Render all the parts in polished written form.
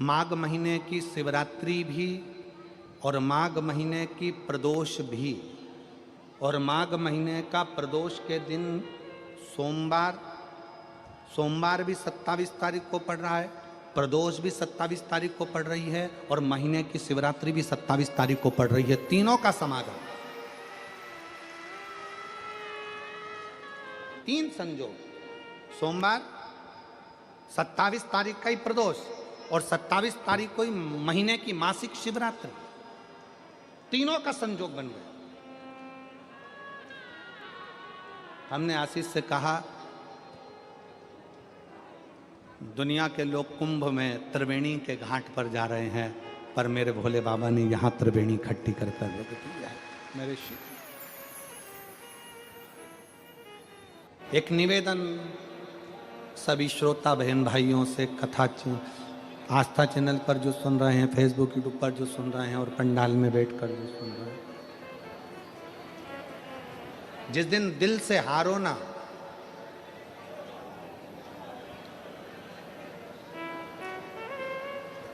माघ महीने की शिवरात्रि भी और माघ महीने की प्रदोष भी, और माघ महीने का प्रदोष के दिन सोमवार भी 27 तारीख को पड़ रहा है, प्रदोष भी 27 तारीख को पड़ रही है, और महीने की शिवरात्रि भी 27 तारीख को पड़ रही है। तीनों का समागम, तीन संयोग, सोमवार 27 तारीख का ही प्रदोष और 27 तारीख को ही महीने की मासिक शिवरात्रि, तीनों का संयोग बन गया। हमने आशीष से कहा दुनिया के लोग कुंभ में त्रिवेणी के घाट पर जा रहे हैं, पर मेरे भोले बाबा ने यहां त्रिवेणी इकट्ठी कर रख दी है। मेरे एक निवेदन सभी श्रोता बहन भाइयों से, कथा आस्था चैनल पर जो सुन रहे हैं, फेसबुक यूट्यूब पर जो सुन रहे हैं, और पंडाल में बैठकर जो सुन रहे हैं, जिस दिन दिल से हारो ना,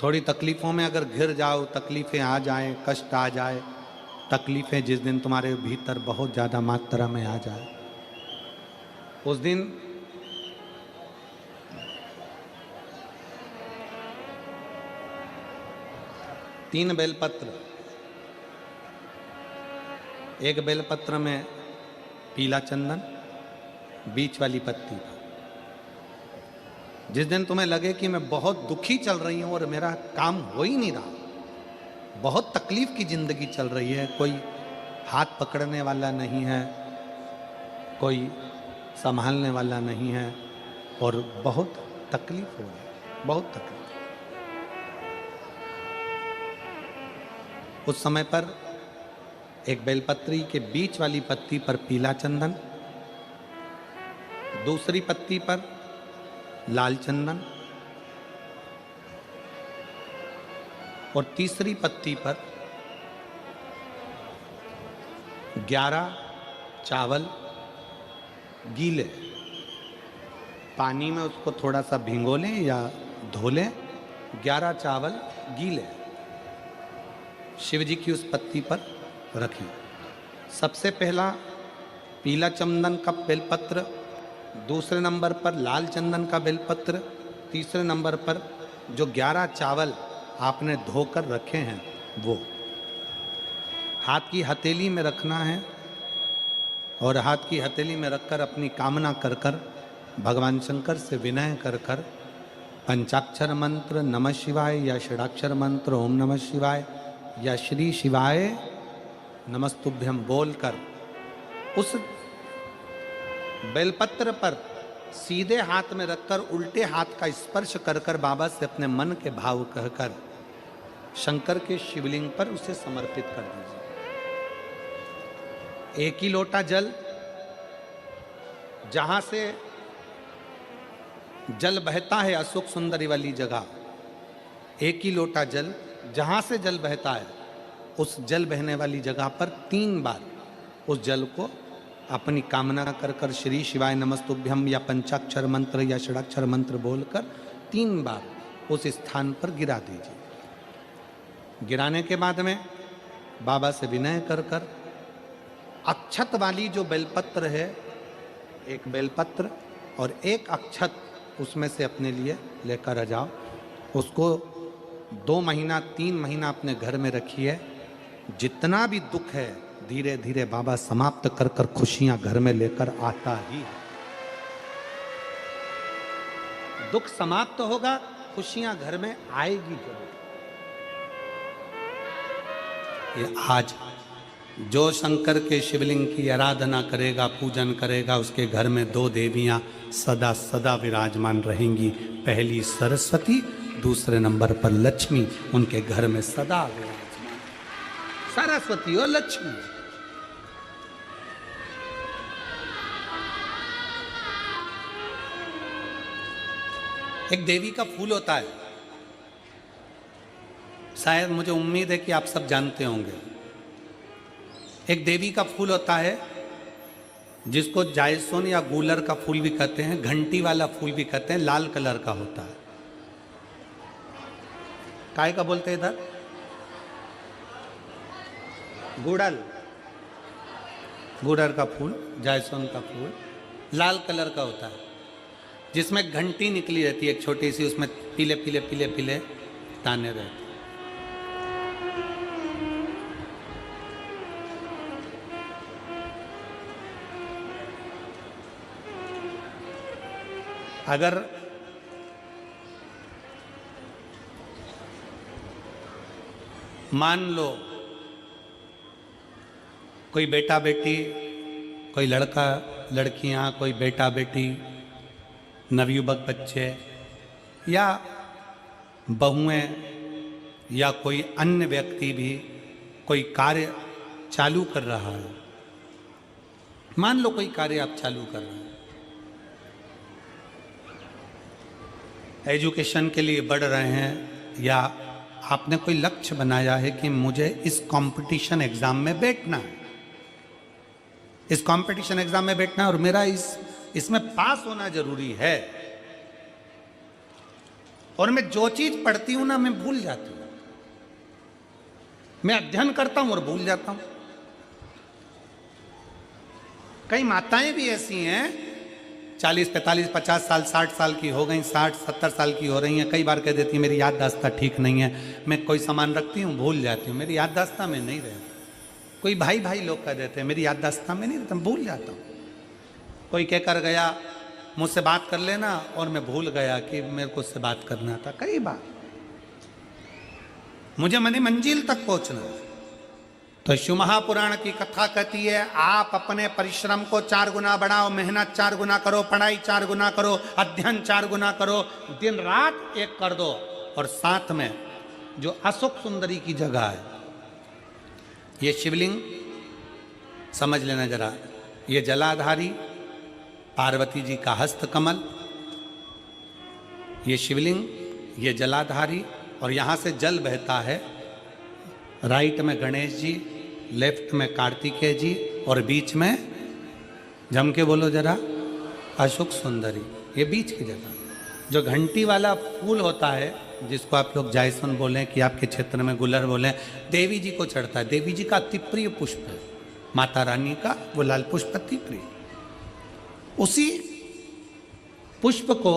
थोड़ी तकलीफों में अगर घिर जाओ, तकलीफें आ जाए, कष्ट आ जाए, तकलीफें जिस दिन तुम्हारे भीतर बहुत ज़्यादा मात्रा में आ जाए, उस दिन तीन बेलपत्र, एक बेलपत्र में पीला चंदन, बीच वाली पत्ती। जिस दिन तुम्हें लगे कि मैं बहुत दुखी चल रही हूं और मेरा काम हो ही नहीं रहा, बहुत तकलीफ की जिंदगी चल रही है, कोई हाथ पकड़ने वाला नहीं है, कोई संभालने वाला नहीं है, और बहुत तकलीफ हो रही है, बहुत तकलीफ। उस समय पर एक बेलपत्री के बीच वाली पत्ती पर पीला चंदन, दूसरी पत्ती पर लाल चंदन, और तीसरी पत्ती पर 11 चावल गीले, पानी में उसको थोड़ा सा भिगो लें या धो लें, 11 चावल गीले शिव जी की उस पत्ती पर रखें। सबसे पहला पीला चंदन का बेलपत्र, दूसरे नंबर पर लाल चंदन का बेलपत्र, तीसरे नंबर पर जो 11 चावल आपने धोकर रखे हैं वो हाथ की हथेली में रखना है, और हाथ की हथेली में रखकर अपनी कामना कर कर भगवान शंकर से विनय कर कर पंचाक्षर मंत्र नमः शिवाय या षडाक्षर मंत्र ओम नमः शिवाय या श्री शिवाय नमस्तुभ्यम बोलकर उस बेलपत्र पर सीधे हाथ में रखकर उल्टे हाथ का स्पर्श कर कर बाबा से अपने मन के भाव कहकर शंकर के शिवलिंग पर उसे समर्पित कर दीजिए। एक ही लोटा जल, जहां से जल बहता है अशोक सुंदरी वाली जगह, एक ही लोटा जल जहां से जल बहता है उस जल बहने वाली जगह पर 3 बार उस जल को अपनी कामना कर कर श्री शिवाय नमस्तुभ्यम या पंचाक्षर मंत्र या षडाक्षर मंत्र बोलकर 3 बार उस स्थान पर गिरा दीजिए। गिराने के बाद में बाबा से विनय कर कर अक्षत वाली जो बेलपत्र है, एक बेलपत्र और एक अक्षत उसमें से अपने लिए लेकर आ जाओ। उसको 2 महीना 3 महीना अपने घर में रखिए। जितना भी दुख है धीरे धीरे बाबा समाप्त कर कर खुशियां घर में लेकर आता ही है। दुख समाप्त होगा, खुशियां घर में आएगी जरूर। ये आज जो शंकर के शिवलिंग की आराधना करेगा, पूजन करेगा, उसके घर में 2 देवियां सदा सदा विराजमान रहेंगी। पहली सरस्वती, दूसरे नंबर पर लक्ष्मी उनके घर में सदा विराजमान। सरस्वती और लक्ष्मी। एक देवी का फूल होता है, शायद मुझे उम्मीद है कि आप सब जानते होंगे। एक देवी का फूल होता है जिसको जायसोन या गूलर का फूल भी कहते हैं, घंटी वाला फूल भी कहते हैं, लाल कलर का होता है। काय का बोलते हैं इधर? गुड़ल, गुड़र का फूल, जायसवान का फूल लाल कलर का होता है, जिसमें घंटी निकली रहती है एक छोटी सी, उसमें पीले पीले पीले पीले दाने रहते हैं। अगर मान लो कोई बेटा बेटी, कोई लड़का लड़कियां, कोई बेटा बेटी, नवयुवक बच्चे या बहुएं या कोई अन्य व्यक्ति भी कोई कार्य चालू कर रहा है, मान लो कोई कार्य आप चालू कर रहे हैं, एजुकेशन के लिए बढ़ रहे हैं, या आपने कोई लक्ष्य बनाया है कि मुझे इस कंपटीशन एग्जाम में बैठना है, इस कंपटीशन एग्जाम में बैठना है और मेरा इसमें पास होना जरूरी है, और मैं जो चीज पढ़ती हूं ना मैं भूल जाती हूं, मैं अध्ययन करता हूं और भूल जाता हूं। कई माताएं भी ऐसी हैं 40, 45, 50 साल, 60 साल की हो गई, 60, 70 साल की हो रही हैं, कई बार कह देती हैं मेरी याददाश्त ठीक नहीं है, मैं कोई सामान रखती हूँ भूल जाती हूँ, मेरी याददाश्त में नहीं रहती। कोई भाई भाई लोग कह देते हैं मेरी याददाश्त में नहीं रहता, भूल जाता हूँ। कोई कहकर गया मुझसे बात कर लेना और मैं भूल गया कि मेरे को उससे बात करना था। कई बार मुझे मनी मंजिल तक पहुंचना है। तो शिव महापुराण की कथा कहती है आप अपने परिश्रम को 4 गुना बढ़ाओ, मेहनत 4 गुना करो, पढ़ाई 4 गुना करो, अध्ययन 4 गुना करो, दिन रात एक कर दो। और साथ में जो अशोक सुंदरी की जगह है, ये शिवलिंग समझ लेना जरा, ये जलाधारी पार्वती जी का हस्त कमल, ये शिवलिंग, ये जलाधारी, और यहाँ से जल बहता है। राइट में गणेश जी, लेफ्ट में कार्तिकेय जी, और बीच में जम के बोलो जरा अशोक सुंदरी। ये बीच की जगह जो घंटी वाला फूल होता है, जिसको आप लोग जायसवान बोलें कि आपके क्षेत्र में गुलर बोलें, देवी जी को चढ़ता है। देवी जी का अति प्रिय पुष्प है, माता रानी का वो लाल पुष्प अति प्रिय। उसी पुष्प को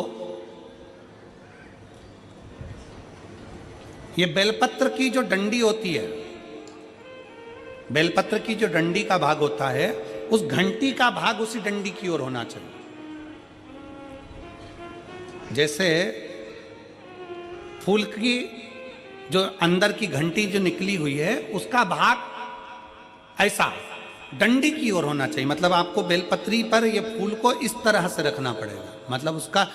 ये बेलपत्र की जो डंडी होती है, बेलपत्र की जो डंडी का भाग होता है, उस घंटी का भाग उसी डंडी की ओर होना चाहिए। जैसे फूल की जो अंदर की घंटी जो निकली हुई है, उसका भाग ऐसा डंडी की ओर होना चाहिए। मतलब आपको बेलपत्री पर ये फूल को इस तरह से रखना पड़ेगा, मतलब उसका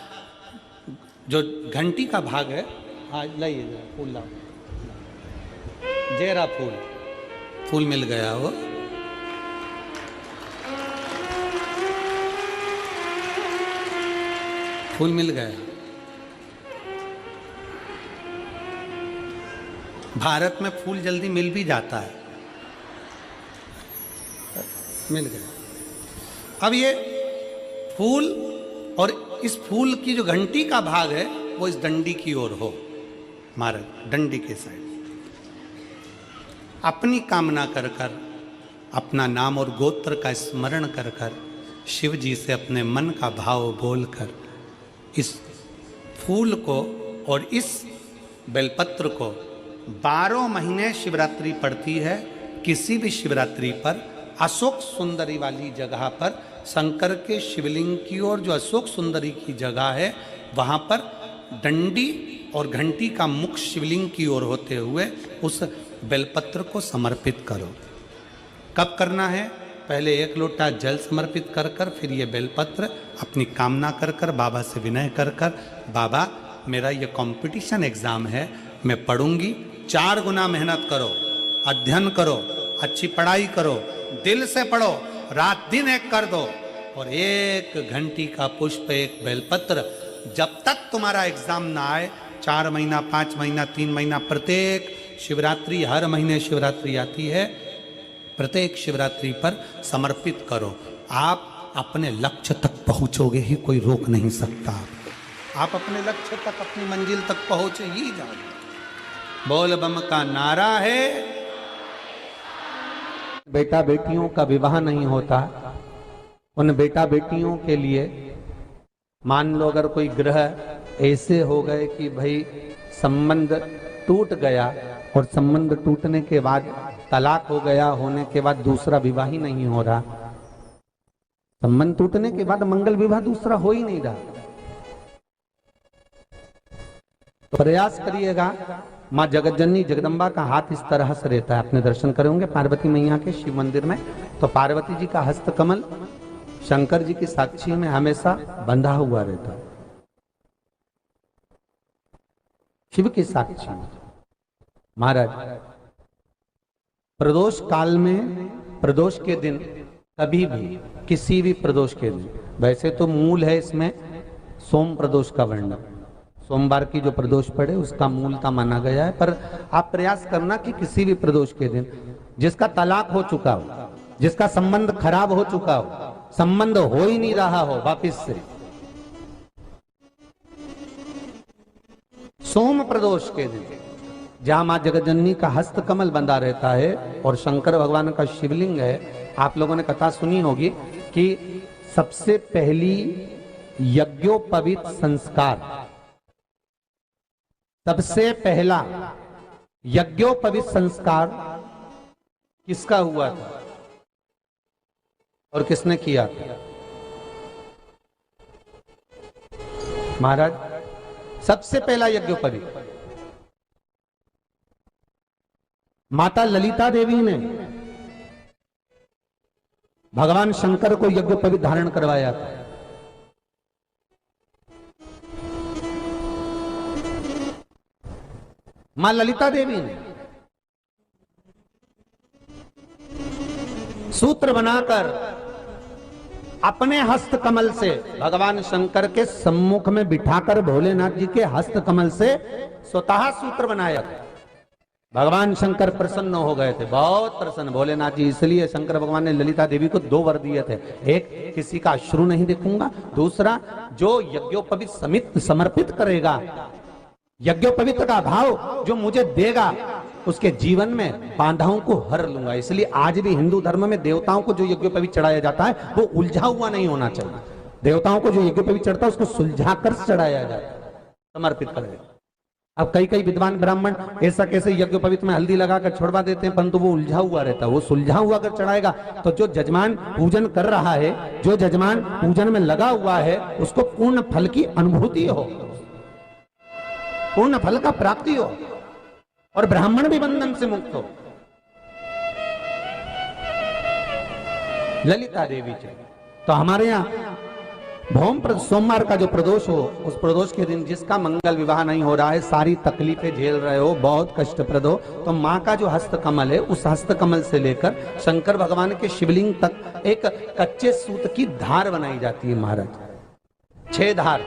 जो घंटी का भाग है। हाँ लाइए जरा फूल लाओ, जेरा फूल, फूल मिल गया वो। फूल मिल गया। भारत में फूल जल्दी मिल भी जाता है, मिल गया। अब ये फूल और इस फूल की जो घंटी का भाग है वो इस डंडी की ओर हो, हमारे डंडी के साइड। अपनी कामना कर कर, अपना नाम और गोत्र का स्मरण कर कर, शिव जी से अपने मन का भाव बोलकर इस फूल को और इस बेलपत्र को 12 महीने शिवरात्रि पड़ती है। किसी भी शिवरात्रि पर अशोक सुंदरी वाली जगह पर, शंकर के शिवलिंग की ओर जो अशोक सुंदरी की जगह है, वहाँ पर डंडी और घंटी का मुख शिवलिंग की ओर होते हुए उस बेलपत्र को समर्पित करो। कब करना है? पहले 1 लोटा जल समर्पित कर कर, फिर ये बेलपत्र अपनी कामना कर कर, बाबा से विनय कर कर, बाबा मेरा ये कंपटीशन एग्ज़ाम है, मैं पढ़ूंगी, 4 गुना मेहनत करो, अध्ययन करो, अच्छी पढ़ाई करो, दिल से पढ़ो, रात दिन एक कर दो, और 1 घंटी का पुष्प, 1 बेलपत्र, जब तक तुम्हारा एग्जाम ना आए, 4 महीना, 5 महीना, 3 महीना, प्रत्येक शिवरात्रि, हर महीने शिवरात्रि आती है, प्रत्येक शिवरात्रि पर समर्पित करो। आप अपने लक्ष्य तक पहुंचोगे ही, कोई रोक नहीं सकता। आप अपने लक्ष्य तक, अपनी मंजिल तक पहुंचे ही जाओगे। बोल बम का नारा है। बेटा बेटियों का विवाह नहीं होता, उन बेटा बेटियों के लिए मान लो अगर कोई ग्रह ऐसे हो गए कि भाई संबंध टूट गया और संबंध टूटने के बाद तलाक हो गया, होने के बाद दूसरा विवाह ही नहीं हो रहा, संबंध टूटने के बाद मंगल विवाह दूसरा हो ही नहीं रहा, तो प्रयास करिएगा। माँ जगतजननी जगदम्बा का हाथ इस तरह से रहता है, अपने दर्शन करेंगे पार्वती मैया के शिव मंदिर में, तो पार्वती जी का हस्त कमल शंकर जी की साक्षी में हमेशा बंधा हुआ रहता है, शिव की साक्षी में। महाराज प्रदोष काल में, प्रदोष के दिन कभी भी, किसी भी प्रदोष के दिन, वैसे तो मूल है इसमें सोम प्रदोष का वर्णन, सोमवार की जो प्रदोष पड़े उसका मूलता माना गया है, पर आप प्रयास करना कि किसी भी प्रदोष के दिन जिसका तलाक हो चुका हो, जिसका संबंध खराब हो चुका हो, संबंध हो ही नहीं रहा हो वापिस से, सोम प्रदोष के दिन जहां मां जगतजननी का हस्त कमल बंधा रहता है और शंकर भगवान का शिवलिंग है। आप लोगों ने कथा सुनी होगी कि सबसे पहली यज्ञोपवीत संस्कार, सबसे पहला यज्ञोपवीत संस्कार किसका हुआ था और किसने किया था? महाराज सबसे पहला यज्ञोपवीत माता ललिता देवी ने भगवान शंकर को यज्ञोपवीत धारण करवाया था। मां ललिता देवी ने सूत्र बनाकर अपने हस्त कमल से भगवान शंकर के सम्मुख में बिठाकर भोलेनाथ जी के हस्त कमल से स्वतः सूत्र बनाया था। भगवान शंकर प्रसन्न हो गए थे, बहुत प्रसन्न भोलेनाथ जी, इसलिए शंकर भगवान ने ललिता देवी को 2 वर दिए थे, एक किसी का अश्रु नहीं देखूंगा, दूसरा जो यज्ञोपवीत समित समर्पित करेगा, यज्ञोपवीत का भाव जो मुझे देगा उसके जीवन में बाधाओं को हर लूंगा। इसलिए आज भी हिंदू धर्म में देवताओं को जो यज्ञोपवीत चढ़ाया जाता है वो उलझा हुआ नहीं होना चाहिए। देवताओं को जो यज्ञोपवीत चढ़ता है उसको सुलझा कर चढ़ाया जाता है, समर्पित करेगा। अब कई विद्वान ब्राह्मण ऐसा कैसे यज्ञोपवीत में हल्दी लगाकर छोड़वा देते हैं, परंतु वो उलझा हुआ रहता है, वो सुलझा हुआ अगर चढ़ाएगा तो जो जजमान पूजन कर रहा है, जो जजमान पूजन में लगा हुआ है, उसको पूर्ण फल की अनुभूति हो, पूर्ण फल का प्राप्ति हो और ब्राह्मण भी बंधन से मुक्त हो। ललिता देवी जी तो हमारे यहाँ भौम सोमवार का जो प्रदोष हो, उस प्रदोष के दिन जिसका मंगल विवाह नहीं हो रहा है, सारी तकलीफें झेल रहे हो, बहुत कष्टप्रद हो, तो माँ का जो हस्त कमल है, उस हस्त कमल से लेकर शंकर भगवान के शिवलिंग तक एक कच्चे सूत की धार बनाई जाती है। महाराज 6 धार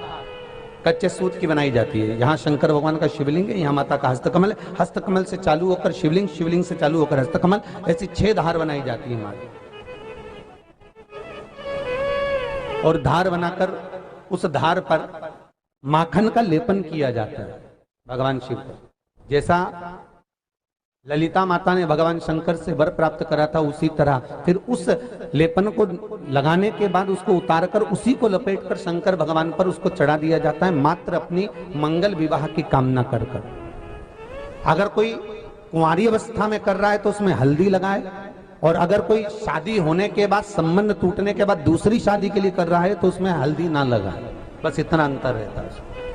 कच्चे सूत की बनाई जाती है। यहाँ शंकर भगवान का शिवलिंग है, यहाँ माता का हस्तकमल है, हस्तकमल से चालू होकर शिवलिंग, शिवलिंग से चालू होकर हस्तकमल, ऐसी 6 धार बनाई जाती है माता। और धार बनाकर उस धार पर माखन का लेपन किया जाता है भगवान शिव को। जैसा ललिता माता ने भगवान शंकर से वर प्राप्त करा था, उसी तरह फिर उस लेपन को लगाने के बाद उसको उतारकर उसी को लपेटकर शंकर भगवान पर उसको चढ़ा दिया जाता है, मात्र अपनी मंगल विवाह की कामना कर कर। अगर कोई कुंवारी अवस्था में कर रहा है तो उसमें हल्दी लगाए, और अगर कोई शादी होने के बाद, संबंध टूटने के बाद दूसरी शादी के लिए कर रहा है तो उसमें हल्दी ना लगाए, बस इतना अंतर रहता है।